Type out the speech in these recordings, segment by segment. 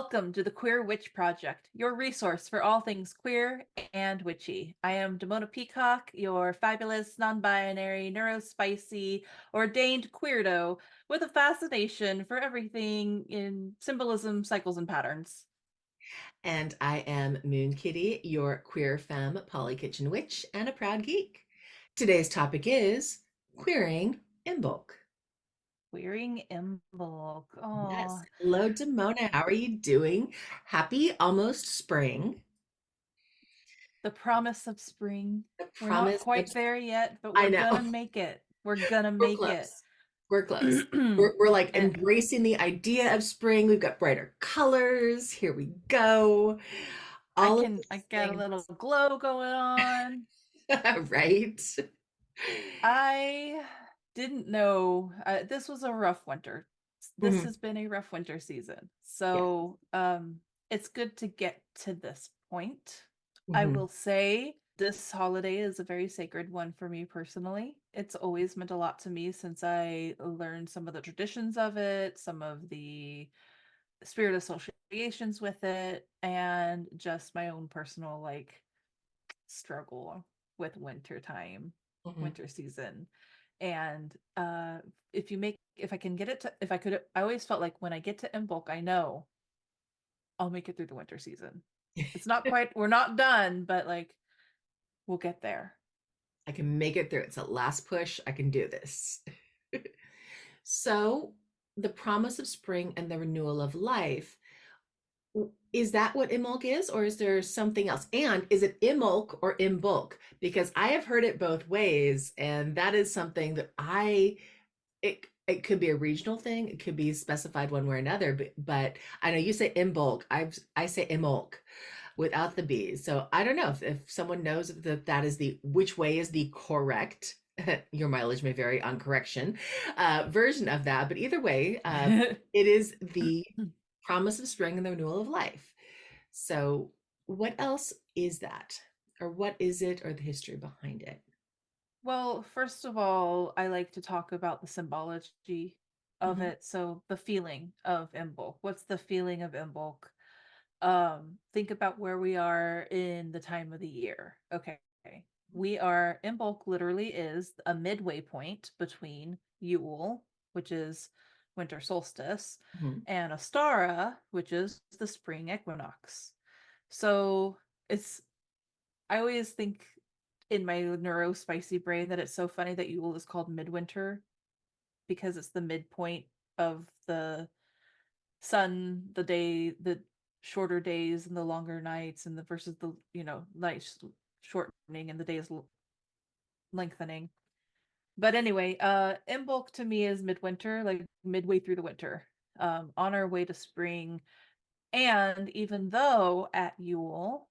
Welcome to the Queer Witch Project, your resource for all things queer and witchy. I am Damona Peacock, your fabulous, non-binary, neurospicy, ordained queerdo with a fascination for everything in symbolism, cycles, and patterns. And I am Moonkittee, your queer femme poly kitchen witch and a proud geek. Today's topic is queering in bulk. Queering Imbolc. Yes. Oh, Hello, Damona. How are you doing? Happy almost spring. the promise of spring. The We're not promise of, quite there yet, but I we're know, gonna make it. We're gonna we're make it. close. We're close. We're like And embracing the idea of spring. We've got brighter colors. Here we go. All of I these got a things, little glow going on. right? I didn't know this was a rough winter. This Mhm. has been a rough winter season. Yeah. So, it's good to get to this point. I Mhm. will say this holiday is a very sacred one for me personally. It's always meant a lot to me since I learned some of the traditions of it, some of the spirit associations with it, and just my own personal struggle with winter time, Mhm. winter season. And if I can get it to if I could I always felt like when I get to Imbolc, I know I'll make it through the winter season. It's not quite we're not done, but we'll get there. I can make it through. It's a last push. I can do this. So, the promise of spring and the renewal of life, is that what Imulk is, or is there something else? And is it Imulk or Imbulk? Because I have heard it both ways, and that is something that it could be a regional thing, it could be specified one way or another, but I know you say Imbolc, I say Imulk without the B's. So I don't know if someone knows if that is the which way is the correct, your mileage may vary on correction, version of that. But either way, it is the promise of spring and the renewal of life. So what else is that? Or what is it, or the history behind it? Well, first of all, I like to talk about the symbology of Mhm. it. So the feeling of Imbolc. What's the feeling of Imbolc? Think about where we are in the time of the year. Okay. We are Imbolc literally is a midway point between Yule, which is winter solstice, Mhm. and Ostara, which is the spring equinox. So it's I always think in my neuro spicy brain that it's so funny that Yule is called midwinter because it's the midpoint of the sun, the day, the shorter days and the longer nights, and the versus the nights shortening and the days lengthening. But anyway, Imbolc to me is midwinter, like midway through the winter, on our way to spring. And even though at Yule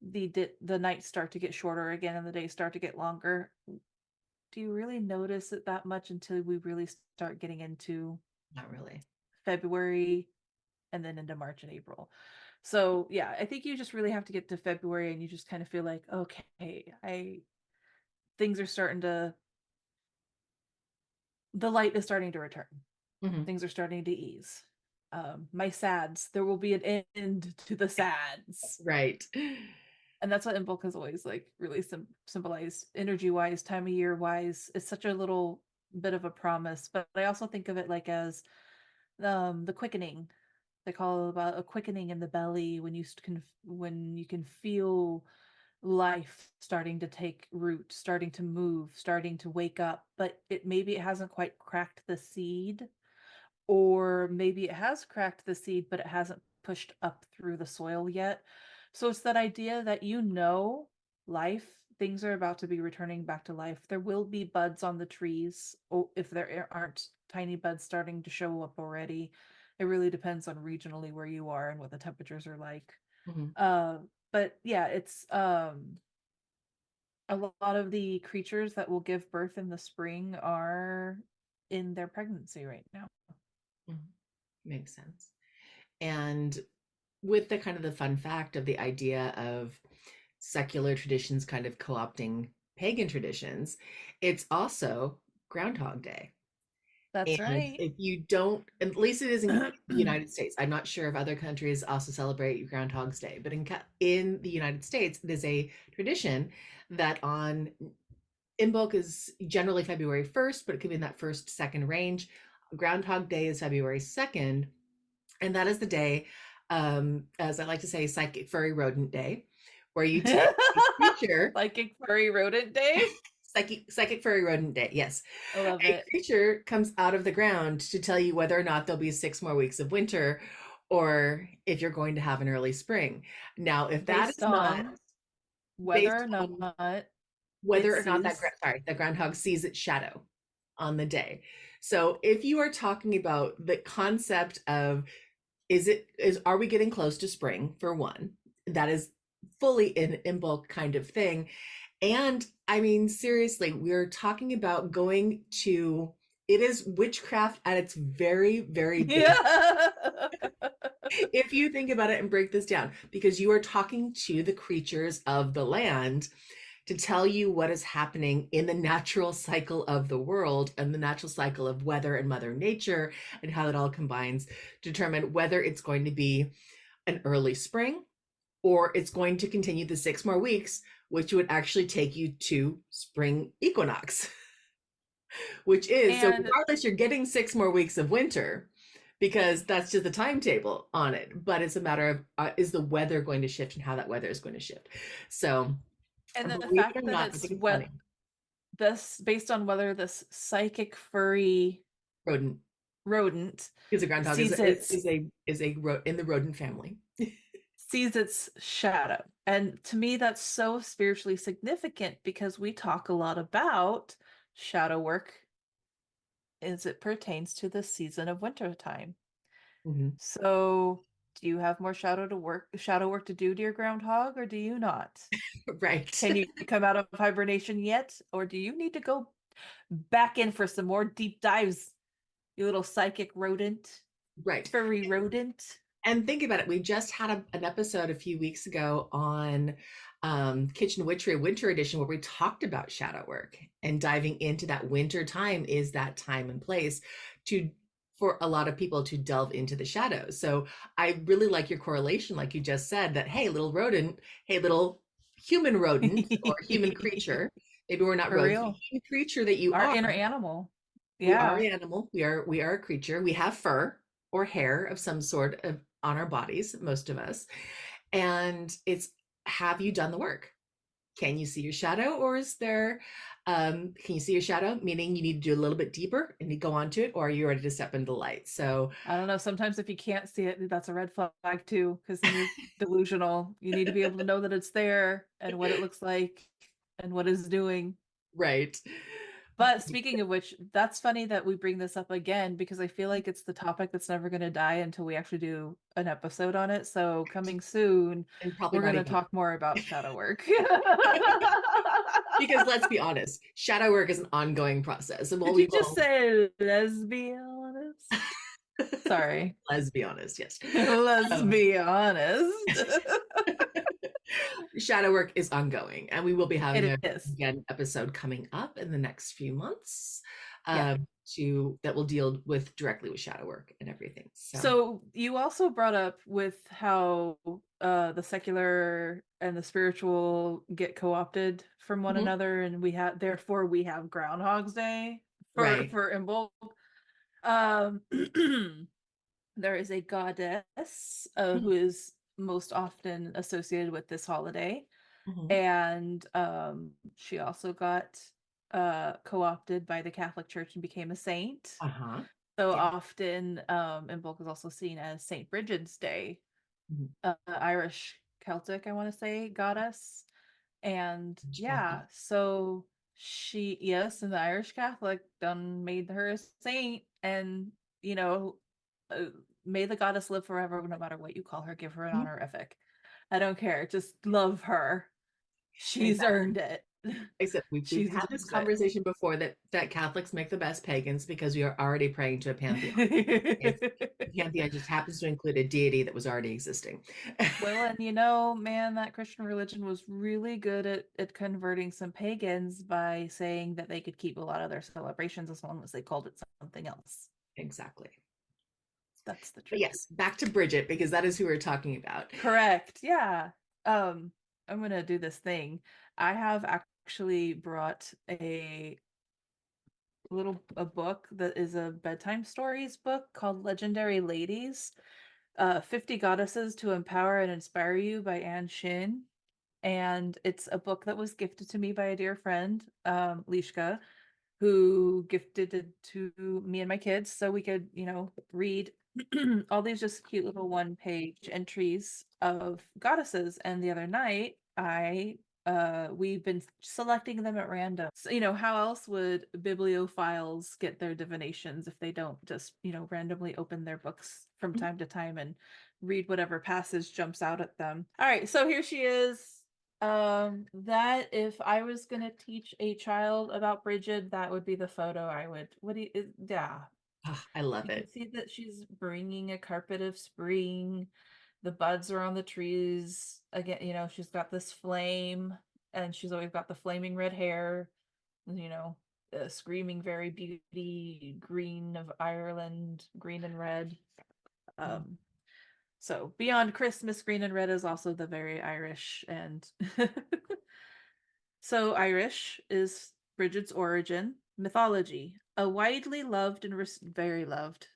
the nights start to get shorter again and the days start to get longer, do you really notice it that much until we really start getting into Not really. February and then into March and April? So yeah, I think you just really have to get to February and you just kind of feel like, okay, I things are starting to the light is starting to return. Mhm. Things are starting to ease. My sads, there will be an end to the sads. Right. And that's what Imbolc has always really symbolized energy wise, time of year wise. It's such a little bit of a promise, but I also think of it like as the quickening. They call it about a quickening in the belly when you can feel life starting to take root, starting to move, starting to wake up, but maybe it hasn't quite cracked the seed, or maybe it has cracked the seed, but it hasn't pushed up through the soil yet. So it's that idea that life, things are about to be returning back to life. There will be buds on the trees, or if there aren't tiny buds starting to show up already. It really depends on regionally where you are and what the temperatures are like. Mhm. Uh, but yeah, it's a lot of the creatures that will give birth in the spring are in their pregnancy right now. Mhm. Makes sense. And with the kind of the fun fact of the idea of secular traditions kind of co-opting pagan traditions, it's also Groundhog Day. That's And right. if you don't, at least it is in the United States. I'm not sure if other countries also celebrate Groundhog's Day, but in the United States, it is a tradition that on Imbolc is generally February 1st, but it could be in that first, second range. Groundhog Day is February 2nd, and that is the day, as I like to say, Psychic Furry Rodent Day, where you take a creature, Psychic furry rodent day. Psychic Furry Rodent Day, yes. I love A it. creature comes out of the ground to tell you whether or not there'll be 6 more weeks of winter or if you're going to have an early spring. Now, if that Based is not on whether based or on not it whether or not sees. the groundhog sees its shadow on the day. So if you are talking about the concept of are we getting close to spring, for one, that is fully an Imbolc kind of thing. And I mean, seriously, we're talking about going to, it is witchcraft at its very, very base. Yeah. If you think about it and break this down, because you are talking to the creatures of the land to tell you what is happening in the natural cycle of the world and the natural cycle of weather and Mother Nature and how it all combines to determine whether it's going to be an early spring or it's going to continue the 6 more weeks, which would actually take you to spring equinox, which is, so And regardless, you're getting 6 more weeks of winter because that's just the timetable on it. But it's a matter of is the weather going to shift and how that weather is going to shift. So, and the believe it fact or that not, I it's think it's what funny. this based on whether this psychic furry Rodent, rodent because a groundhog sees its in the rodent family. sees its shadow. And to me that's so spiritually significant because we talk a lot about shadow work as it pertains to the season of winter time. Mhm. So, do you have more shadow work to do, dear groundhog, or do you not? Right. Can you come out of hibernation yet, or do you need to go back in for some more deep dives, you little psychic rodent, Right. furry rodent? And think about it. We just had an episode a few weeks ago on Kitchen Witchery Winter Edition where we talked about shadow work and diving into that winter time is that time and place to for a lot of people to delve into the shadows. So I really like your correlation, like you just said, that hey, little rodent, hey, little human rodent or human creature. Maybe we're not For rodents, but real. human creature that you Our are. inner animal. We are Yeah. an animal. We are a creature. We have fur or hair of some sort of on our bodies, most of us. And it's have you done the work? Can you see your shadow, or is there can you see your shadow? Meaning you need to do a little bit deeper and you go onto it, or are you ready to step into the light? So I don't know. Sometimes if you can't see it, that's a red flag too, because then you're delusional. You need to be able to know that it's there and what it looks like and what it's doing. right. But speaking of which, that's funny that we bring this up again because I feel like it's the topic that's never going to die until we actually do an episode on it. So coming soon, And probably we're not going to even talk more about shadow work. because let's be honest, shadow work is an ongoing process. And while Did we you just will say let's be honest? Sorry. let's be honest, yes. Let's Um, be honest. shadow work is ongoing, and we will be having It a is. again episode coming up in the next few months Yeah. to that will deal with directly with shadow work and everything. So So you also brought up with how the secular and the spiritual get co-opted from one mhm, another, and therefore we have Groundhog's Day right. for Imbolc. Um, there is a goddess who Mhm, is most often associated with this holiday, mhm. and she also got co-opted by the Catholic Church and became a saint. Uh-huh. So Yeah. often, Imbolc is also seen as Saint Brigid's Day, Mhm. Irish Celtic, I want to say, goddess. And French yeah, Catholic. so yes, and the Irish Catholic done made her a saint, and you know, uh, may the goddess live forever, no matter what you call her, give her an Mhm. honorific. I don't care, just love her. And She's earned it. Except we've She's had this used it. conversation before that Catholics make the best pagans because we are already praying to a pantheon. It's the pantheon just happens to include a deity that was already existing. Well, and man, that Christian religion was really good at converting some pagans by saying that they could keep a lot of their celebrations as long as they called it something else. Exactly. That's the But truth. yes, back to Bridget because that is who we're talking about. Correct. Yeah. Um, I'm gonna do this thing. I have actually brought a book that is a bedtime stories book called Legendary Ladies, 50 Goddesses to Empower and Inspire You by Anne Shin. And it's a book that was gifted to me by a dear friend, Lishka, who gifted it to me and my kids so we could, read all these just cute little one-page entries of goddesses. And the other night, we've been selecting them at random. So, how else would bibliophiles get their divinations if they don't just, randomly open their books from time to time and read whatever passage jumps out at them? All right, so here she is. That if I was gonna teach a child about Brigid, that would be the photo I would. What do you? Yeah, Oh, I love you can it. see that she's bringing a carpet of spring. The buds are on the trees. Again, she's got this flame, and she's always got the flaming red hair. You know, screaming very beauty, green of Ireland, green and red. Um, so beyond Christmas, green and red is also the very Irish and so Irish is Brigid's origin, mythology, a widely loved and very loved,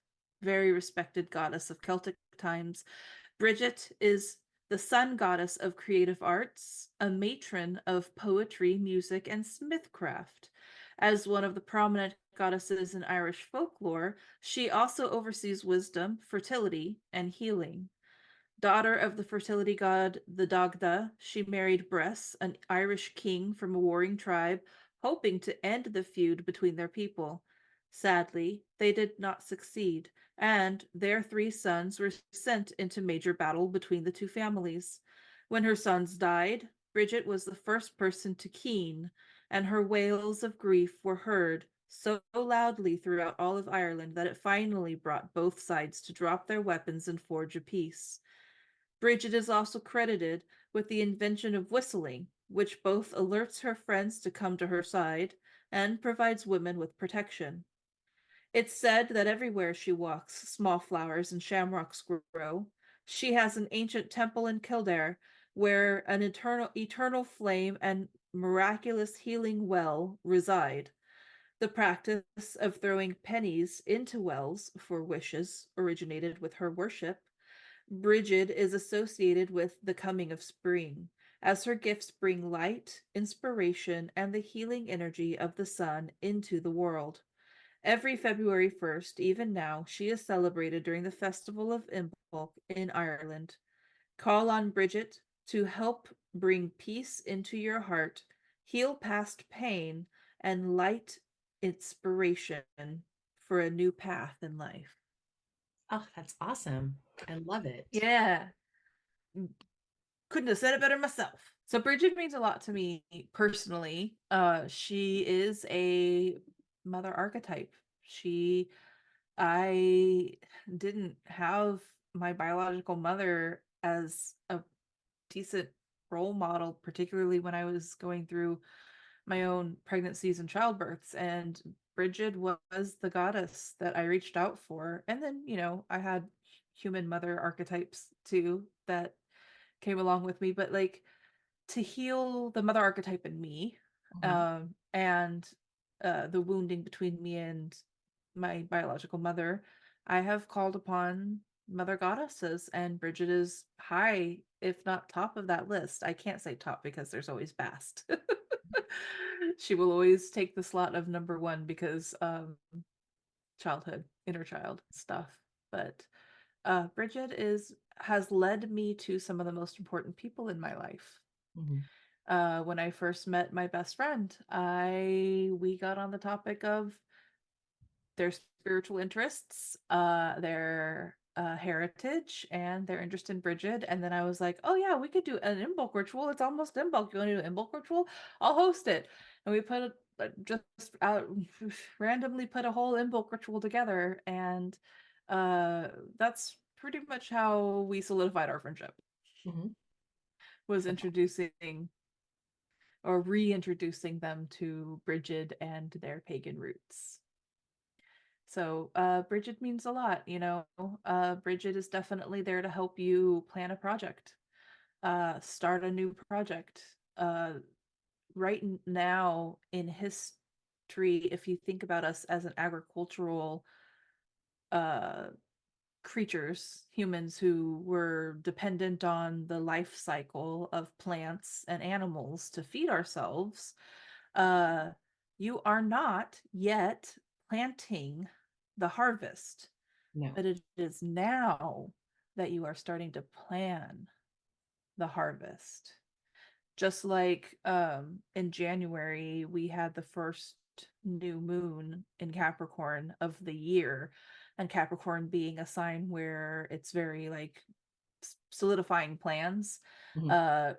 very respected goddess of Celtic times. Bridget is the sun goddess of creative arts, a matron of poetry, music, and smithcraft. As one of the prominent goddesses in Irish folklore, she also oversees wisdom, fertility, and healing. Daughter of the fertility god the Dagda, she married Bress, an Irish king from a warring tribe, hoping to end the feud between their people. Sadly, they did not succeed, and their three sons were sent into major battle between the two families. When her sons died, Bridget was the first person to keen, and her wails of grief were heard so loudly throughout all of Ireland that it finally brought both sides to drop their weapons and forge a peace. Brigid is also credited with the invention of whistling, which both alerts her friends to come to her side and provides women with protection. It's said that everywhere she walks, small flowers and shamrocks grow. She has an ancient temple in Kildare where an eternal flame and miraculous healing well reside. The practice of throwing pennies into wells for wishes originated with her worship. Brigid is associated with the coming of spring, as her gifts bring light, inspiration, and the healing energy of the sun into the world. Every February 1st, even now, she is celebrated during the festival of Imbolc in Ireland. Call on Bridget to help bring peace into your heart, heal past pain, and light inspiration for a new path in life. Oh, that's awesome. I love it. Yeah. Couldn't have said it better myself. So Bridget means a lot to me personally. She is a mother archetype. She I didn't have my biological mother as a decent role model, particularly when I was going through my own pregnancies and childbirths. And Bridget was the goddess that I reached out for. And then, I had human mother archetypes too that came along with me. But like, to heal the mother archetype in me, Mhm. and the wounding between me and my biological mother, I have called upon mother goddesses, and Bridget is high, if not top of that list. I can't say top because there's always Bast. She will always take the slot of number one because childhood, inner child stuff. But Bridget has led me to some of the most important people in my life. Mhm. When I first met my best friend, we got on the topic of their spiritual interests, their heritage and their interest in Brigid. And then I was like, oh yeah, we could do an Imbolc ritual. It's almost Imbolc. You want to do an Imbolc ritual? I'll host it. And we put just randomly put a whole Imbolc ritual together, and that's pretty much how we solidified our friendship. Mhm. Was introducing or reintroducing them to Brigid and their pagan roots. So, Brigid means a lot, you know. Brigid is definitely there to help you plan a project, start a new project. Right now in history, if you think about us as an agricultural uh, creatures, humans who were dependent on the life cycle of plants and animals to feed ourselves, uh, you are not yet planting the harvest, No. but it is now that you are starting to plan the harvest. Just like in January, we had the first new moon in Capricorn of the year, and Capricorn being a sign where it's very like solidifying plans. Mhm. Uh,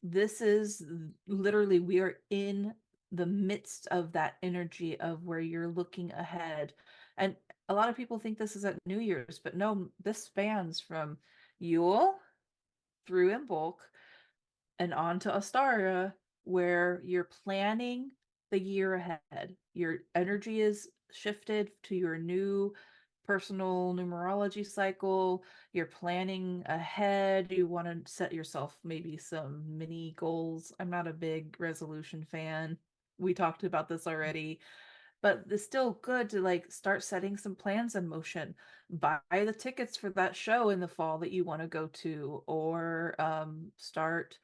this is literally, we are in the midst of that energy of where you're looking ahead. And a lot of people think this is at New Year's, but no, this spans from Yule through Imbolc and on to Astara, where you're planning the year ahead. Your energy is shifted to your new personal numerology cycle. You're planning ahead. You want to set yourself maybe some mini goals. I'm not a big resolution fan. We talked about this already, but it's still good to like start setting some plans in motion. Buy the tickets for that show in the fall that you want to go to, or start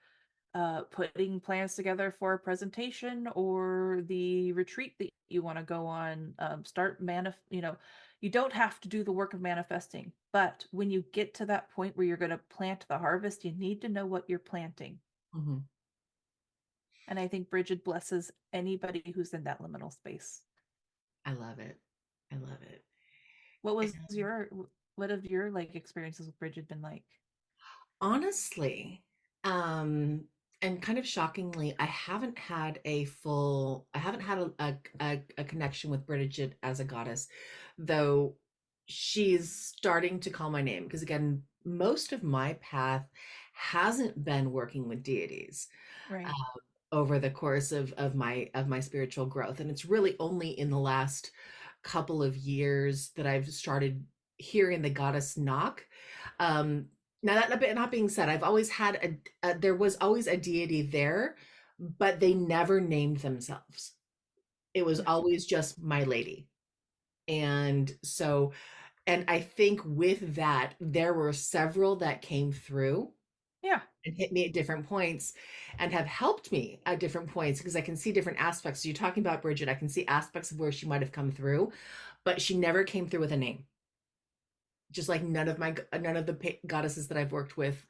putting plans together for a presentation or the retreat that you want to go on. You don't have to do the work of manifesting, but when you get to that point where you're going to plant the harvest, you need to know what you're planting. Mhm. And I think Bridget blesses anybody who's in that liminal space. I love it. I love it. What was And your what have your like experiences with Bridget been like? honestly, um, and kind of shockingly, I haven't had a connection with Brigid as a goddess, though she's starting to call my name. Because again, most of my path hasn't been working with deities Right. uh, over the course of my spiritual growth, and it's really only in the last couple of years that I've started hearing the goddess knock. Um, Now that not being said, I've always had there was always a deity there, but they never named themselves. It was Yeah. always just my lady. And so, and I think with that, there were several that came through Yeah. and hit me at different points and have helped me at different points because I can see different aspects. So you're talking about Bridget, I can see aspects of where she might have come through, but she never came through with a name. Just like none of the goddesses that I've worked with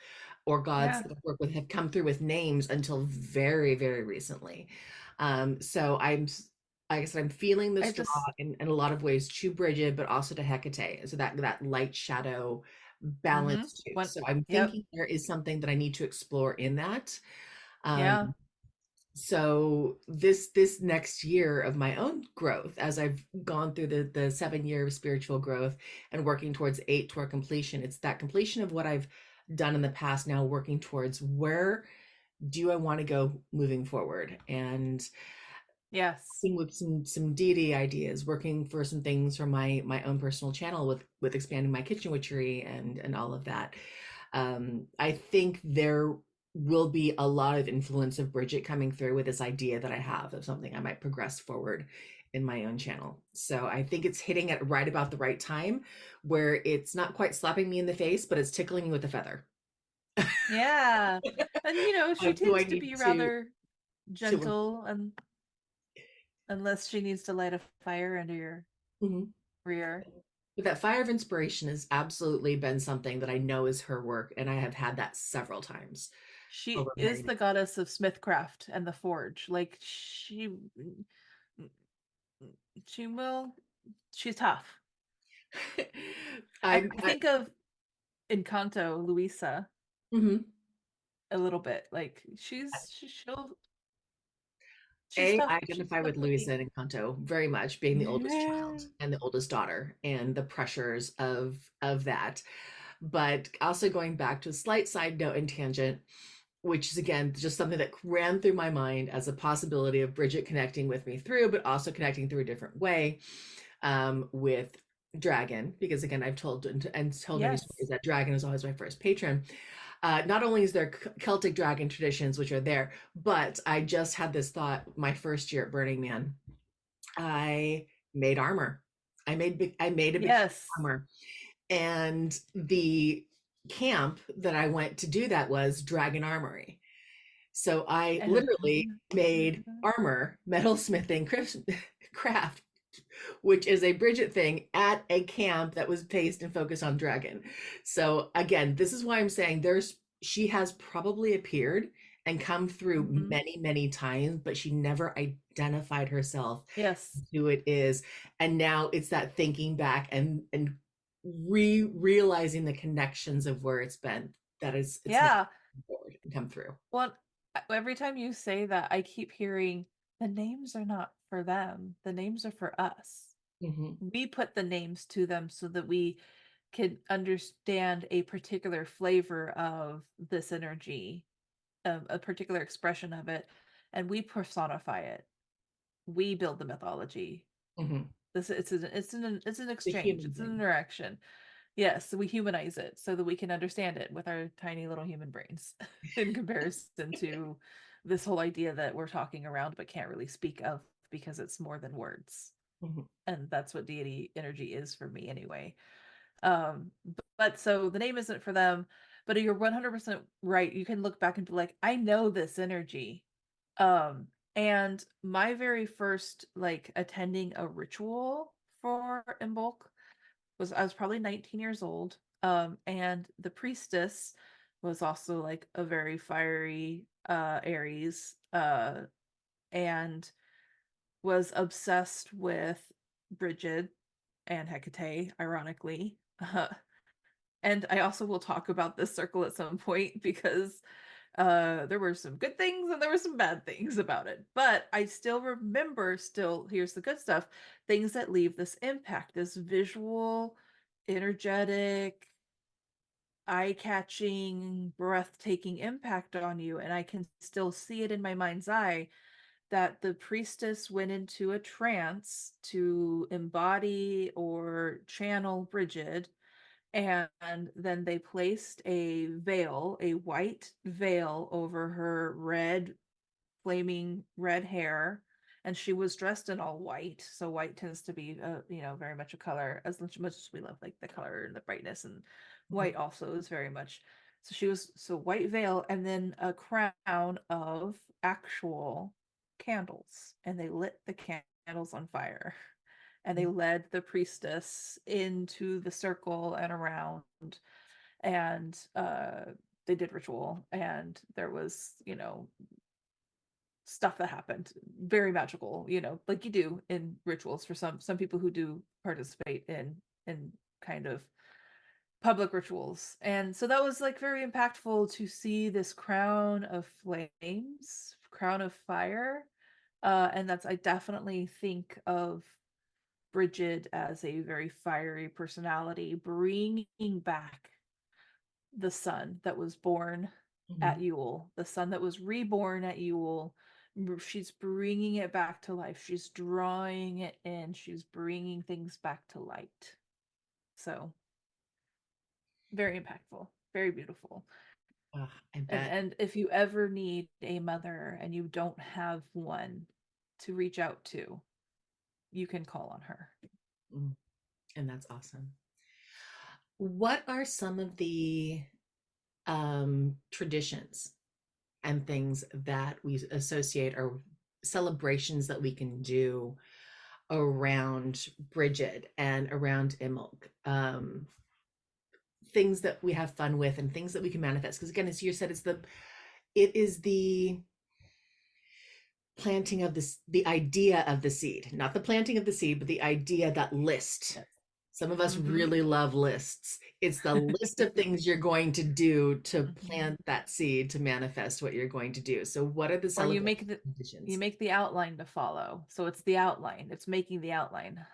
or gods Yeah. that I've worked with have come through with names until very, very recently. So like I said, I'm feeling I this draw just in a lot of ways to Bridget, but also to Hecate. So that light shadow balance too. What So I'm yep. thinking there is something that I need to explore in that. Yeah. Um, so this next year of my own growth, as I've gone through the 7 year of spiritual growth and working towards 8 toward completion, it's that completion of what I've done in the past, now working towards where do I want to go moving forward, and Yes. working with some deity ideas, working for some things for my own personal channel with expanding my kitchen witchery and all of that. I think there will be a lot of influence of Bridget coming through with this idea that I have of something I might progress forward in my own channel. So I think it's hitting at right about the right time where it's not quite slapping me in the face, but it's tickling me with a feather. Yeah. And she Do I tends to need be to rather to gentle, and unless she needs to light a fire under your Mhm. rear. But that fire of inspiration has absolutely been something that I know is her work, and I have had that several times She over is many. the goddess of smithcraft and the forge. Like she will she's tough. I think of Encanto, Luisa, mhm. a little bit. Like she's A, tough. I She's identify with definitely Luisa and Encanto very much, being the oldest child yeah. and the oldest daughter, and the pressures of that. But also going back to a slight side note and tangent, which is again just something that ran through my mind as a possibility of Bridget connecting with me through, but also connecting through a different way, with Dragon, because again, I've told and told many Yes. stories that Dragon is always my first patron. Not only is there Celtic dragon traditions, which are there, but I just had this thought my first year at Burning Man. I made armor. I made a bikini Yes. armor, and the camp that I went to do that was Dragon Armory. So I And literally made armor, metalsmithing craft, which is a Bridget thing at a camp that was based and focused on dragon. So again, this is why I'm saying she has probably appeared and come through mhm. many, many times, but she never identified herself Yes. who it is. And now it's that thinking back and realizing the connections of where it's been, that is it's now Yeah. forward and come through. Well, every time you say that, I keep hearing the names are not for them. The names are for us. Mhm, We put the names to them so that we can understand a particular flavor of this energy, a particular expression of it, and we personify it. We build the mythology. mhm. This it's an The exchange. human It's an thing. interaction. Yes, we humanize it so that we can understand it with our tiny little human brains in comparison to this whole idea that we're talking around but can't really speak of because it's more than words. Mhm, And that's what deity energy is for me anyway. But so the name isn't for them, but you're 100% right. You can look back and be like, I know this energy. Um, and my very first like attending a ritual for Imbolc was I was probably 19 years old. And the priestess was also like a very fiery Aries, and was obsessed with Brigid and Hecate, ironically. And I also will talk about this circle at some point because there were some good things and there were some bad things about it. But I still remember, still, here's the good stuff, things that leave this impact, this visual, energetic, eye-catching, breathtaking impact on you. And I can still see it in my mind's eye that the priestess went into a trance to embody or channel Brigid, and then they placed a veil, a white veil over her flaming red hair, and she was dressed in all white. So white tends to be, very much a color, as much as we love like the color and the brightness, and mhm, white also is very much. So she was so white veil, and then a crown of actual candles, and they lit the candles on fire, and they mhm, led the priestess into the circle and around, and they did ritual, and there was stuff that happened, very magical, like you do in rituals for some people who do participate in kind of public rituals. And so that was like very impactful to see this crown of flames, crown of fire. And that's, I definitely think of Brigid as a very fiery personality, bringing back the sun that was born at mhm. Yule, the sun that was reborn at Yule. She's bringing it back to life. She's drawing it in. She's bringing things back to light. So very impactful, very beautiful. Ugh, I And bet. and if you ever need a mother and you don't have one to reach out to, you can call on her. Mm, and that's awesome. What are some of the traditions and things that we associate, or celebrations that we can do around Bridget and around Imbolc? Things that we have fun with and things that we can manifest. Because again, as you said, it is the planting of this, the idea of the seed, not the planting of the seed, but the idea, that list Yes. Some of us Mm-hmm. really love lists. It's the list of things you're going to do to Hmm. plant that seed to manifest what you're going to do. So, what are the Or celebration you conditions? make the outline to follow. So it's the outline. It's making the outline.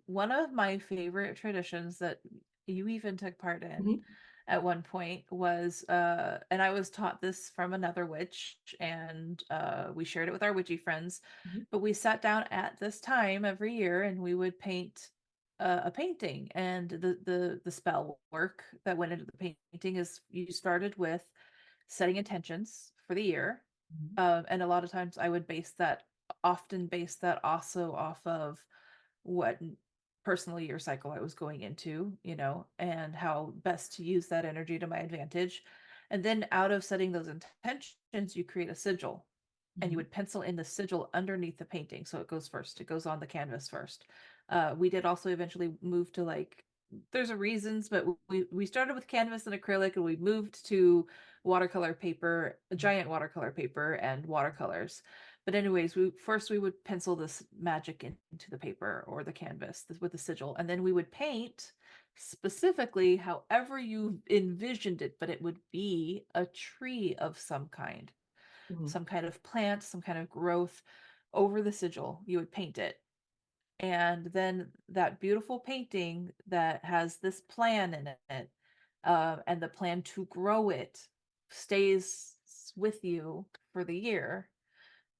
One of my favorite traditions that you even took part in Mhm, at one point was and I was taught this from another witch, and we shared it with our witchy friends, mhm, but we sat down at this time every year and we would paint a painting. And the spell work that went into the painting is you started with setting intentions for the year. mhm, And a lot of times I would often base that also off of what personal year cycle I was going into, and how best to use that energy to my advantage. And then out of setting those intentions, you create a sigil, and you mhm, would pencil in the sigil underneath the painting. So it goes first, it goes on the canvas first. We did also eventually move to like, there's a reasons, but we started with canvas and acrylic, and we moved to watercolor paper, a giant watercolor paper, and watercolors. But anyways, we would pencil this magic into the paper or the canvas with the sigil, and then we would paint specifically however you envisioned it, but it would be a tree of mhm, some kind of plant, some kind of growth over the sigil. You would paint it. And then that beautiful painting that has this plan in it, and the plan to grow it stays with you for the year.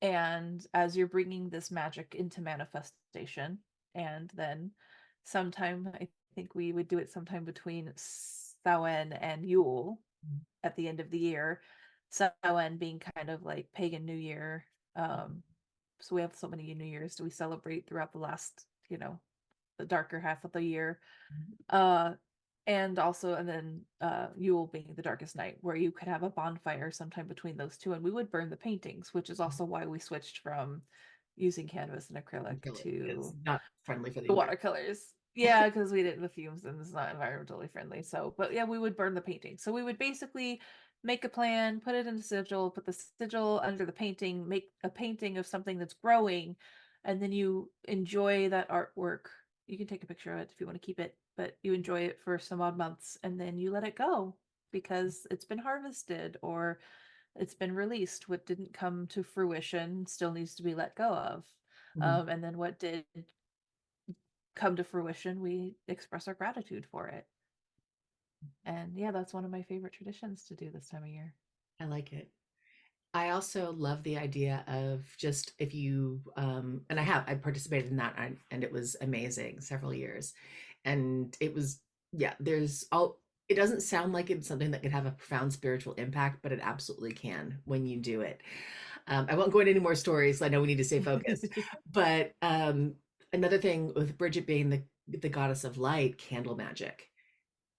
And as you're bringing this magic into manifestation, and then sometime, I think we would do it sometime between Samhain and Yule mhm, at the end of the year. Samhain being kind of like pagan New Year. So we have so many New Years do we celebrate throughout the last, the darker half of the year. mhm, Uh, and then Yule being the darkest night, where you could have a bonfire sometime between those two, and we would burn the paintings, which is also why we switched from using canvas and acrylic acrylic is to not friendly for the the environment. watercolors. Yeah, because we did the fumes and it's not environmentally friendly. So, but yeah, we would burn the painting. So we would basically make a plan, put it in a sigil, put the sigil under the painting, make a painting of something that's growing, and then you enjoy that artwork. You can take a picture of it if you want to keep it, but you enjoy it for some odd months and then you let it go because it's been harvested or it's been released. What didn't come to fruition still needs to be let go of. Mhm. And then what did come to fruition, we express our gratitude for it. And yeah, that's one of my favorite traditions to do this time of year. I like it. I also love the idea of just if you, and I participated in that and it was amazing several years. And it was, yeah, it doesn't sound like it's something that could have a profound spiritual impact, but it absolutely can when you do it. I won't go into any more stories. I know we need to stay focused. But another thing with Bridget being the goddess of light, candle magic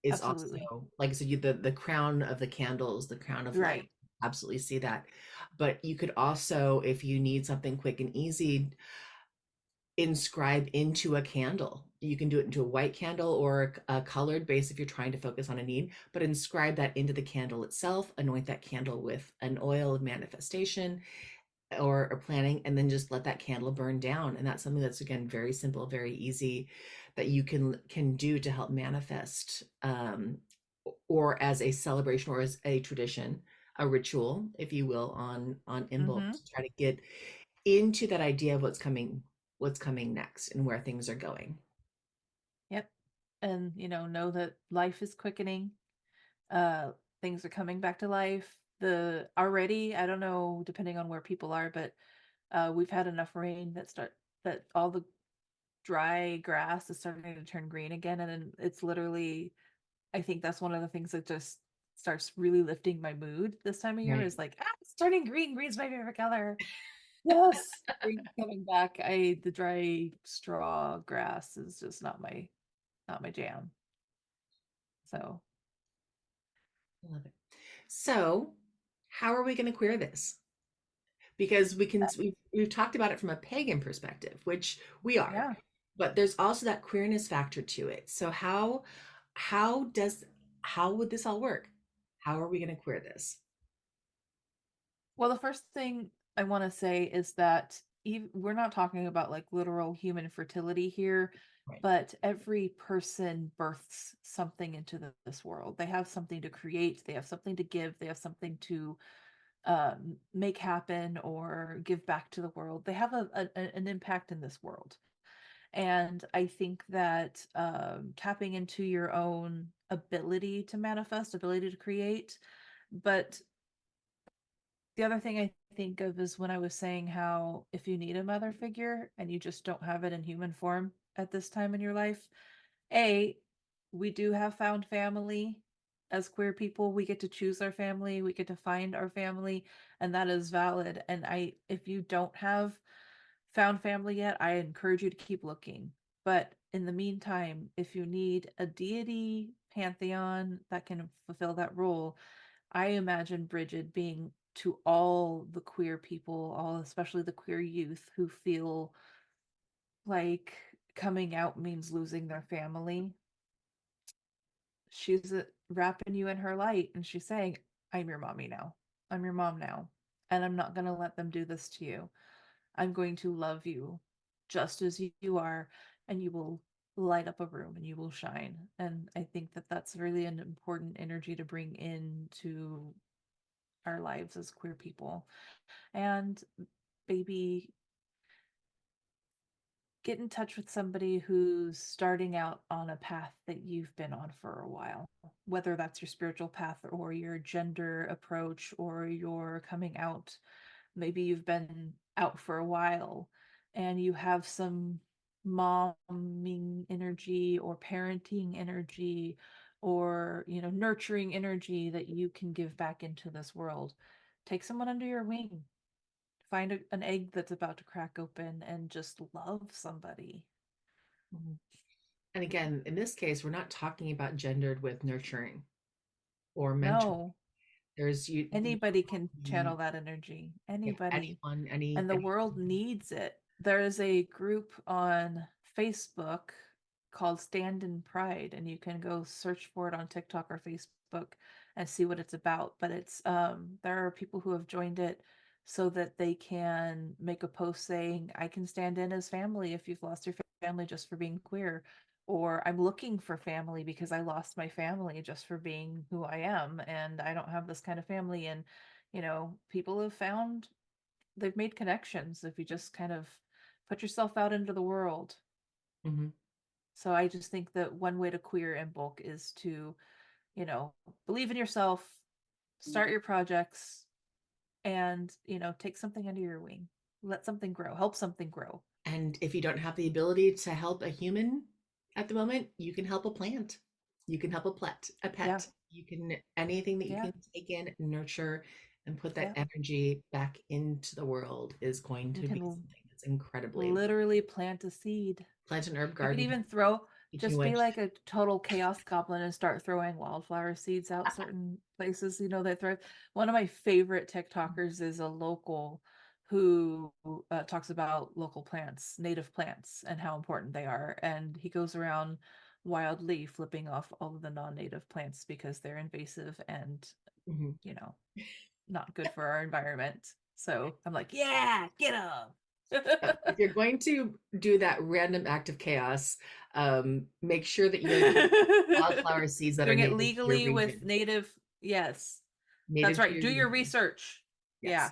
is Absolutely. also, like I said, the crown of the candles, the crown of light. Right. Absolutely see that. But you could also, if you need something quick and easy, inscribe into a candle. You can do it into a white candle or a colored base if you're trying to focus on a need, but inscribe that into the candle itself, anoint that candle with an oil of manifestation or planning, and then just let that candle burn down. And that's something that's, again, very simple, very easy, that you can do to help manifest, or as a celebration or as a tradition, a ritual, if you will, on Imbolc, Mm-hmm. to try to get into that idea of what's coming next and where things are going. Yep. And know that life is quickening. Uh Things are coming back to life. The already, I don't know, depending on where people are, but we've had enough rain that all the dry grass is starting to turn green again. And then it's literally, I think that's one of the things that just starts really lifting my mood this time of year Right. is like, it's turning green. Green's my favorite color. Yes, spring's coming back. The dry straw grass is just not my jam. So I love it. So, how are we going to queer this? Because we've talked about it from a pagan perspective, which we are, yeah. but there's also that queerness factor to it. So how does how would this all work? How are we going to queer this? Well, the first thing I want to say is that we're not talking about like literal human fertility here, Right. but every person births something into this world. They have something to create, they have something to give, they have something to make happen or give back to the world. They have an impact in this world. And I think that tapping into your own ability to manifest, ability to create. But the other thing I think of is when I was saying how if you need a mother figure and you just don't have it in human form at this time in your life, A, we do have found family. As queer people, we get to choose our family, we get to find our family, and that is valid. And if you don't have found family yet, I encourage you to keep looking. But in the meantime, if you need a deity pantheon that can fulfill that role, I imagine Brigid being to all the queer people, all especially the queer youth who feel like coming out means losing their family. She's wrapping you in her light and she's saying, I'm your mommy now. I'm your mom now. And I'm not going to let them do this to you. I'm going to love you just as you are, and you will light up a room and you will shine. And I think that that's really an important energy to bring into our lives as queer people. And baby, get in touch with somebody who's starting out on a path that you've been on for a while, whether that's your spiritual path or your gender approach or your coming out. Maybe you've been out for a while and you have some momming energy or parenting energy or, nurturing energy that you can give back into this world. Take someone under your wing. Find an egg that's about to crack open and just love somebody. Mhm. And again, in this case, we're not talking about gendered with nurturing or mentoring. No, There's you anybody can channel the that energy. yeah, Anybody. anyone, And the any world needs it. There is a group on Facebook called Stand in Pride, and you can go search for it on TikTok or Facebook and see what it's about. But it's there are people who have joined it so that they can make a post saying, I can stand in as family if you've lost your family just for being queer. Or I'm looking for family because I lost my family just for being who I am, and I don't have this kind of family. And people have found they've made connections if you just kind of put yourself out into the world. Mhm. So I just think that one way to queer in bulk is to, believe in yourself, start your projects, and, take something under your wing. Let something grow, help something grow. And if you don't have the ability to help a human at the moment, you can help a plant. You can help a Yeah. pet. You can anything that you Yeah. can take in, nurture, and put that Yeah. energy back into the world is going You to be can something that's incredibly important. literally plant a seed. Plant an herb You could garden, even throw, speaking of just be which. like a total chaos goblin and start throwing wildflower seeds out certain places, that thrive. One of my favorite TikTokers is a local who talks about local plants, native plants, and how important they are. And he goes around wildly flipping off all of the non-native plants because they're invasive and, Mhm. you know, not good for our environment. So I'm like, yeah, get them. If you're going to do that random act of chaos, make sure that you're using wildflower seeds that are Doing it native to your legally with region, native, yes. That's native to right. your Do your region. research. Yeah, Yes.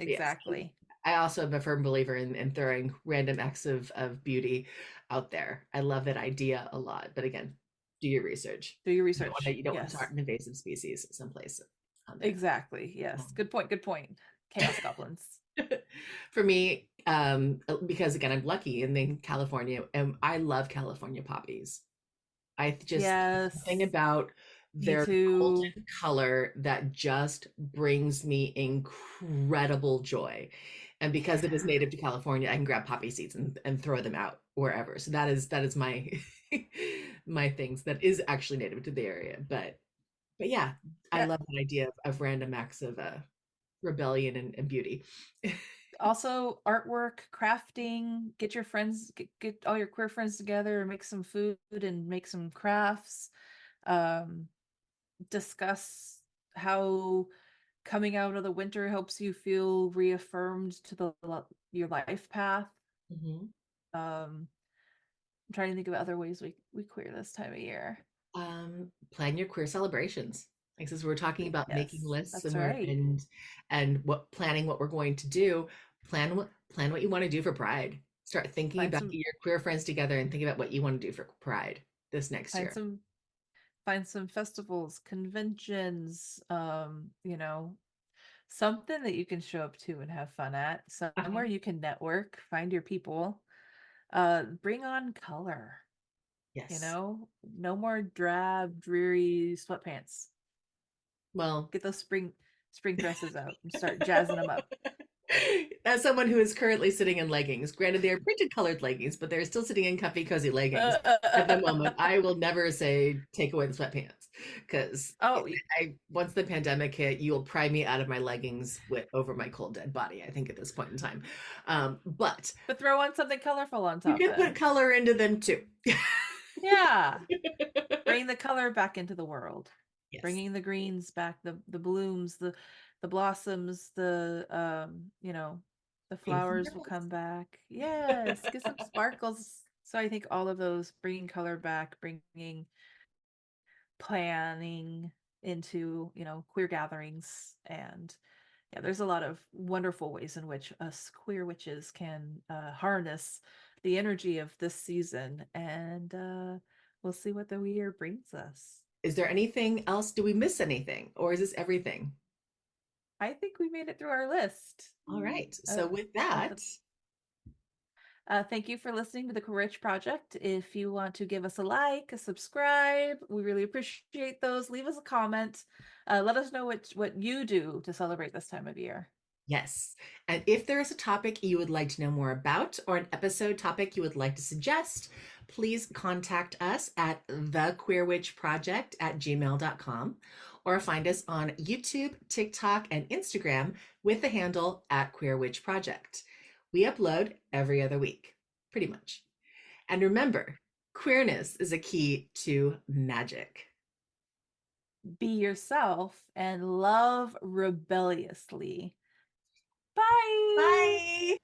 Yes. exactly. I also am a firm believer in throwing random acts of beauty out there. I love that idea a lot. But again, do your research. Do your You don't want to, research. you don't want to start Yes. an invasive species someplace on there. Exactly. Yes. Um, Good point. Good point. Chaos goblins. for me, because again, I'm lucky in California, and I love California poppies. I just something Yes. about Me their too. golden color that just brings me incredible joy. And because it is Yeah. native to California, I can grab poppy seeds and throw them out wherever. So that is my my things that is actually native to the area. But yeah, I Yeah. love the idea of random acts of rebellion and beauty. Also, artwork, crafting, get your friends, get all your queer friends together and make some food and make some crafts. Um, discuss how coming out of the winter helps you feel reaffirmed to your life path. Mhm. I'm trying to think of other ways we queer this time of year. Plan your queer celebrations. Like since we're talking about making Yes, lists that's and we're right. and what planning what we're going to do, plan what you want to do for Pride. Start thinking Find about some your queer friends together and think about what you want to do for Pride this next find year. some find some festivals, conventions, something that you can show up to and have fun at. Somewhere Uh-huh. you can network, find your people. Bring on color, Yes. no more drab, dreary sweatpants. Well, Get those spring dresses out and start jazzing them up. as someone who is currently sitting in leggings, granted they are printed colored leggings, but they're still sitting in comfy, cozy leggings at the moment, I will never say take away the sweatpants because Oh, I once the pandemic hit, you will pry me out of my leggings with over my cold dead body. I think at this point in time, but but throw on something colorful on you top can put then. color into them too. Yeah, bring the color back into the world, Yes, bringing the greens back, the blooms, the blossoms, the paint some flowers will ripples. come back. Yes, get some sparkles. So I think all of those, bringing color back, bringing planning into queer gatherings. And yeah, there's a lot of wonderful ways in which us queer witches can harness the energy of this season, and we'll see what the year brings us. Is there anything else? Do we miss anything, or is this everything? I think we made it through our list. All right. uh, So with of that, the Thank you for listening to the Courage Project. If you want to give us a like, a subscribe, we really appreciate those. Leave us a comment. Let us know what you do to celebrate this time of year. yes. And if there is a topic you would like to know more about or an episode topic you would like to suggest, please contact us at thequeerwitchproject@gmail.com or find us on YouTube, TikTok, and Instagram with the handle at Queer Witch Project. We upload every other week, pretty much. And remember, queerness is a key to magic. Be yourself and love rebelliously. Bye. Bye.